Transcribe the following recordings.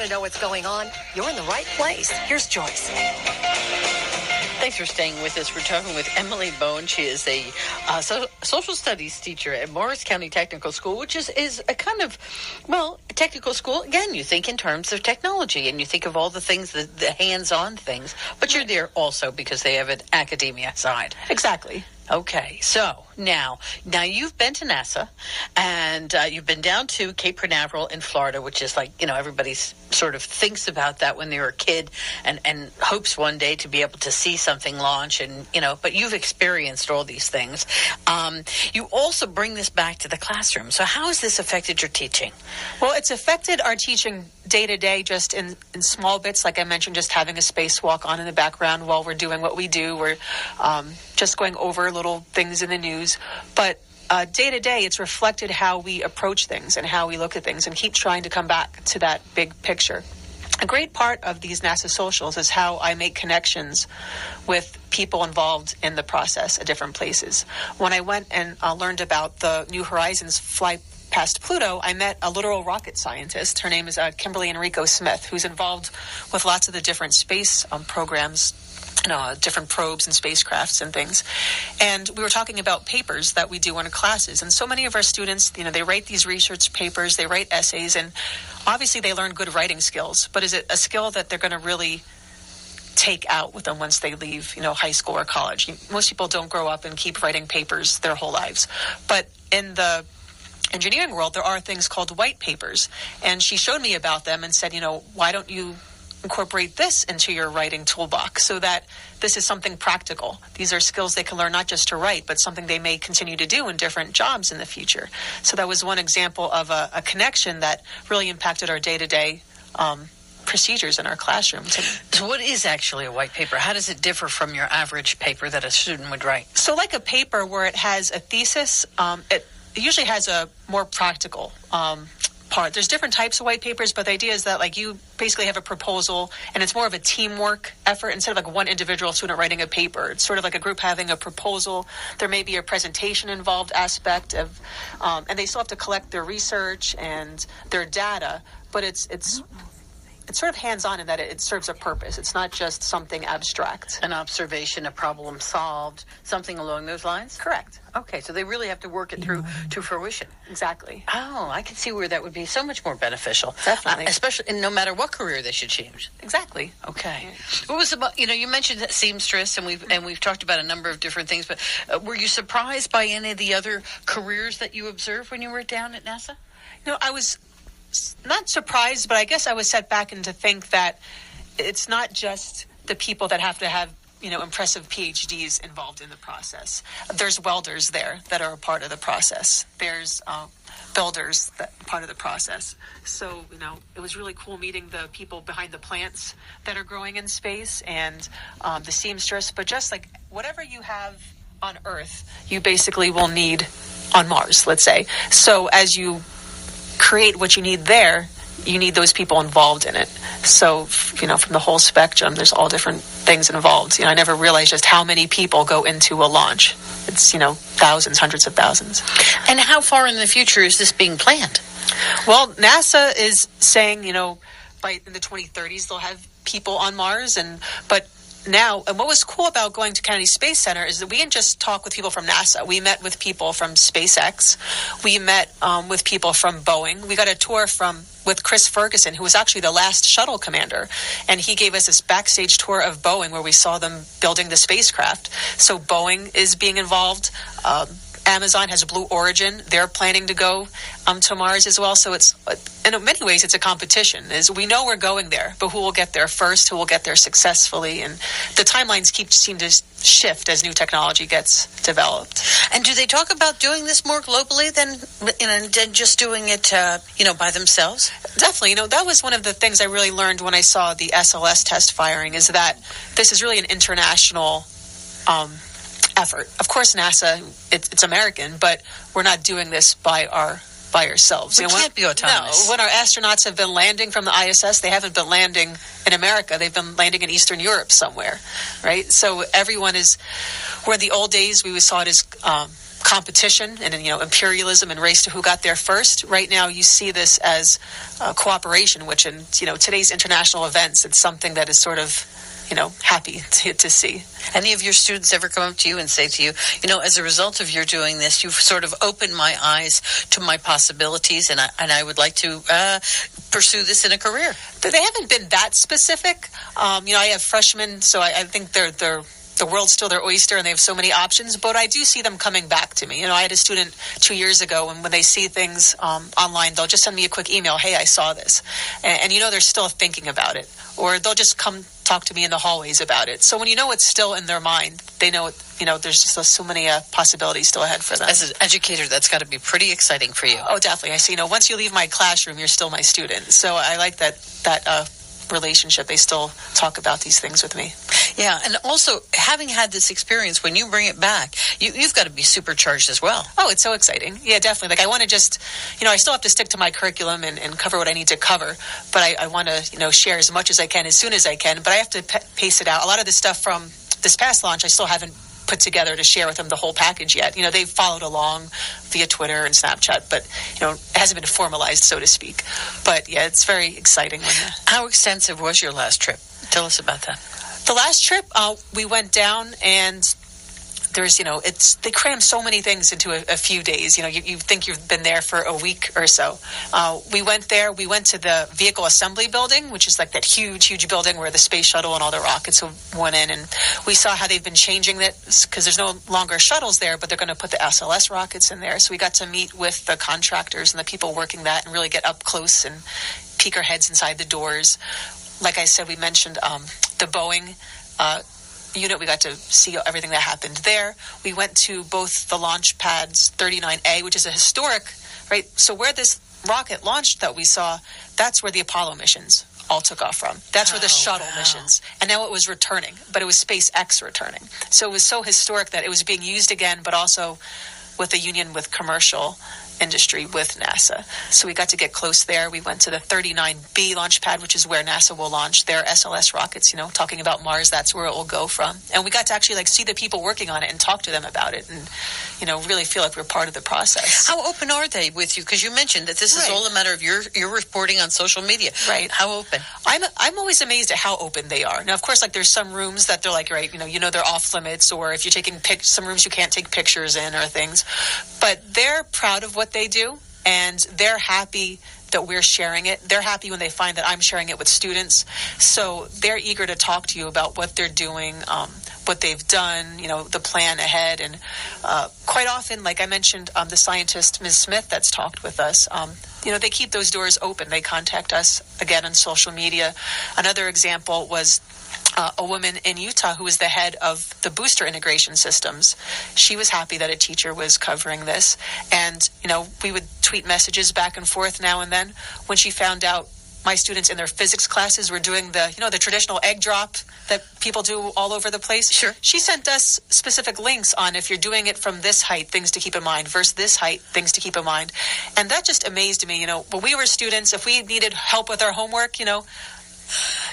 to know what's going on? You're in the right place. Here's Joyce. Thanks for staying with us. We're talking with Emily Bone. She is a social studies teacher at Morris County Technical School, which is a kind of, well, a technical school. Again, you think in terms of technology, and you think of all the things, the hands-on things, but you're there also because they have an academia side. Exactly. Okay, so now you've been to NASA, and you've been down to Cape Canaveral in Florida, which is like, everybody sort of thinks about that when they're a kid and hopes one day to be able to see something launch, and, but you've experienced all these things. You also bring this back to the classroom. So how has this affected your teaching? Well, it's affected our teaching day to day, just in small bits. Like I mentioned, just having a spacewalk on in the background while we're doing what we do. We're just going over little things in the news. But day to day, it's reflected how we approach things and how we look at things and keep trying to come back to that big picture. A great part of these NASA socials is how I make connections with people involved in the process at different places. When I went and learned about the New Horizons flight past Pluto, I met a literal rocket scientist. Her name is Kimberly Enrico Smith, who's involved with lots of the different space programs, different probes and spacecrafts and things. And we were talking about papers that we do in our classes. And so many of our students, they write these research papers, they write essays, and obviously they learn good writing skills. But is it a skill that they're going to really take out with them once they leave, high school or college? Most people don't grow up and keep writing papers their whole lives. But in the engineering world, there are things called white papers. And she showed me about them and said, why don't you incorporate this into your writing toolbox so that this is something practical. These are skills they can learn not just to write, but something they may continue to do in different jobs in the future. So that was one example of a connection that really impacted our day-to-day procedures in our classroom. So what is actually a white paper? How does it differ from your average paper that a student would write? So like a paper where it has a thesis, it usually has a more practical part. There's different types of white papers, but the idea is that you basically have a proposal and it's more of a teamwork effort instead of one individual student writing a paper. It's sort of like a group having a proposal. There may be a presentation involved aspect of, and they still have to collect their research and their data, but it's sort of hands-on in that it serves a purpose. It's not just something abstract. An observation, a problem solved, something along those lines? Correct. Okay, so they really have to work it through to fruition. Exactly. Oh, I can see where that would be so much more beneficial. Definitely. Especially no matter what career they should choose. Exactly. Okay. What was about, you mentioned that seamstress, and we've talked about a number of different things, but were you surprised by any of the other careers that you observed when you were down at NASA? I was not surprised, but I guess I was set back into think that it's not just the people that have to have, impressive PhDs involved in the process. There's welders there that are a part of the process. There's builders that are part of the process. So, it was really cool meeting the people behind the plants that are growing in space and the seamstress. But just like whatever you have on Earth, you basically will need on Mars, let's say. So as you create what you need there, you need those people involved in it. So, from the whole spectrum, there's all different things involved. I never realized just how many people go into a launch. It's, thousands, hundreds of thousands. And how far in the future is this being planned? Well, NASA is saying, in the 2030s, they'll have people on Mars, but now, and what was cool about going to Kennedy Space Center is that we didn't just talk with people from NASA. We met with people from SpaceX. We met with people from Boeing. We got a tour with Chris Ferguson, who was actually the last shuttle commander. And he gave us this backstage tour of Boeing where we saw them building the spacecraft. So Boeing is being involved. Amazon has Blue Origin. They're planning to go to Mars as well. So it's, in many ways, it's a competition. We know we're going there, but who will get there first, who will get there successfully. And the timelines seem to shift as new technology gets developed. And do they talk about doing this more globally than just doing it, by themselves? Definitely. That was one of the things I really learned when I saw the SLS test firing, is that this is really an international effort. Of course, NASA, it's American, but we're not doing this by ourselves. We can't be autonomous. No, when our astronauts have been landing from the ISS, they haven't been landing in America. They've been landing in Eastern Europe somewhere, right? So everyone where in the old days we saw it as competition and imperialism and race to who got there first. Right now, you see this as cooperation, which in today's international events, it's something that is sort of happy to see. Any of your students ever come up to you and say to you, as a result of your doing this, you've sort of opened my eyes to my possibilities, and I would like to pursue this in a career? They haven't been that specific. I have freshmen, so I think they're the world's still their oyster and they have so many options, but I do see them coming back to me. I had a student 2 years ago, and when they see things online, they'll just send me a quick email, hey, I saw this. And they're still thinking about it. Or they'll just come talk to me in the hallways about it. So when it's still in their mind, they know, there's just so many possibilities still ahead for them. As an educator, that's got to be pretty exciting for you. Oh, definitely. I see, once you leave my classroom, you're still my student. So I like that relationship. They still talk about these things with me. Yeah, and also having had this experience, when you bring it back, you've got to be supercharged as well. Oh, it's so exciting. Yeah, definitely. Like I want to just, I still have to stick to my curriculum and cover what I need to cover, but I want to, share as much as I can, as soon as I can, but I have to pace it out. A lot of the stuff from this past launch, I still haven't put together to share with them the whole package yet. They've followed along via Twitter and Snapchat, but, it hasn't been formalized, so to speak. But yeah, it's very exciting. How extensive was your last trip? Tell us about that. The last trip, we went down and there's, they cram so many things into a few days. You think you've been there for a week or so. We went there. We went to the vehicle assembly building, which is like that huge, huge building where the space shuttle and all the rockets went in. And we saw how they've been changing it because there's no longer shuttles there, but they're going to put the SLS rockets in there. So we got to meet with the contractors and the people working that and really get up close and peek our heads inside the doors. Like I said, we mentioned the Boeing unit. We got to see everything that happened there. We went to both the launch pads 39A, which is a historic, right? So where this rocket launched that we saw, that's where the Apollo missions all took off from. That's where the shuttle missions. And now it was returning, but it was SpaceX returning. So it was so historic that it was being used again, but also with a union with commercial industry with NASA. So we got to get close there. We went to the 39B launch pad, which is where NASA will launch their SLS rockets, talking about Mars. That's where it will go from. And we got to actually see the people working on it and talk to them about it and, really feel like we're part of the process. How open are they with you? Because you mentioned that this is all a matter of your reporting on social media. Right. How open? I'm always amazed at how open they are. Now, of course, there's some rooms that they're like, right, they're off limits, or if you're taking some rooms you can't take pictures in or things. But they're proud of what they do, and they're happy that we're sharing it. They're happy when they find that I'm sharing it with students. So they're eager to talk to you about what they're doing, what they've done, the plan ahead. And quite often, like I mentioned, the scientist, Ms. Smith, that's talked with us, they keep those doors open. They contact us, again, on social media. Another example was a woman in Utah who was the head of the booster integration systems. She was happy that a teacher was covering this. And, we would tweet messages back and forth now and then. When she found out my students in their physics classes were doing the traditional egg drop that people do all over the place. Sure. She sent us specific links on if you're doing it from this height, things to keep in mind, versus this height, things to keep in mind. And that just amazed me. When we were students, if we needed help with our homework,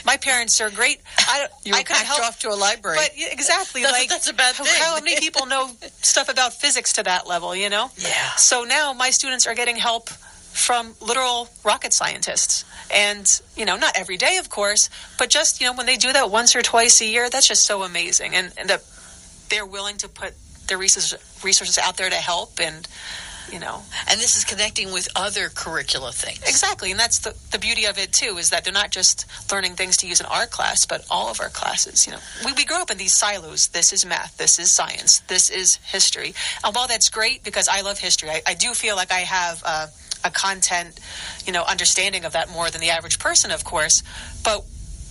my parents are great. I could help off to a library. But exactly, that's a bad thing. How many people know stuff about physics to that level? Yeah. So now my students are getting help from literal rocket scientists, and not every day, of course, but just when they do that once or twice a year, that's just so amazing, and that they're willing to put their resources out there to help, and. And this is connecting with other curricula things. Exactly, and that's the beauty of it, too, is that they're not just learning things to use in our class, but all of our classes. We grow up in these silos. This is math, this is science, this is history. And while that's great, because I love history, I do feel like I have a content, understanding of that more than the average person, of course, but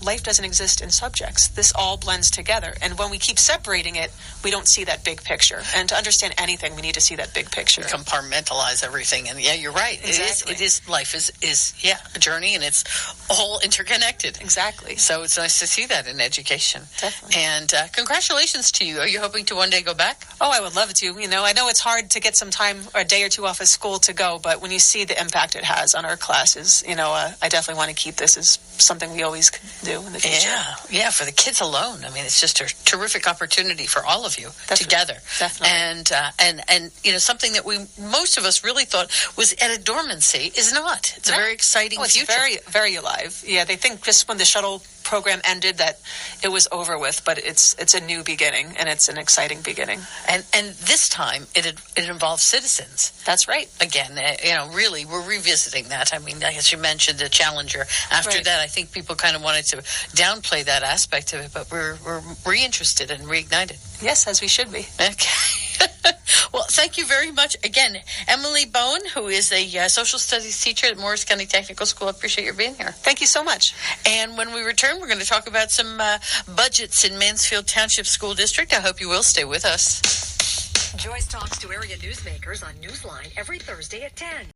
life doesn't exist in subjects. This all blends together. And when we keep separating it, we don't see that big picture. And to understand anything, we need to see that big picture. Compartmentalize everything. And yeah, you're right. Exactly. It is life is a journey, and it's all interconnected. Exactly. So it's nice to see that in education. Definitely. And congratulations to you. Are you hoping to one day go back? Oh, I would love to. I know it's hard to get some time or a day or two off of school to go, but when you see the impact it has on our classes, I definitely want to keep this as something we always could do in the future. Yeah, for the kids alone. I mean, it's just a terrific opportunity for all of you together. Definitely. And something that most of us really thought was at a dormancy is not. It's a very exciting it's future. very, very alive. Yeah, they think just when the shuttle program ended that it was over with, but it's a new beginning, and it's an exciting beginning. And this time it involves citizens. That's right. Again, really, we're revisiting that. I mean, as you mentioned, the Challenger. After that, I think people kind of wanted to downplay that aspect of it, but we're reinterested and reignited. Yes, as we should be. Okay. Well, thank you very much. Again, Emily Bowen, who is a social studies teacher at Morris County Technical School. I appreciate your being here. Thank you so much. And when we return, we're going to talk about some budgets in Mansfield Township School District. I hope you will stay with us. Joyce talks to area newsmakers on Newsline every Thursday at 10.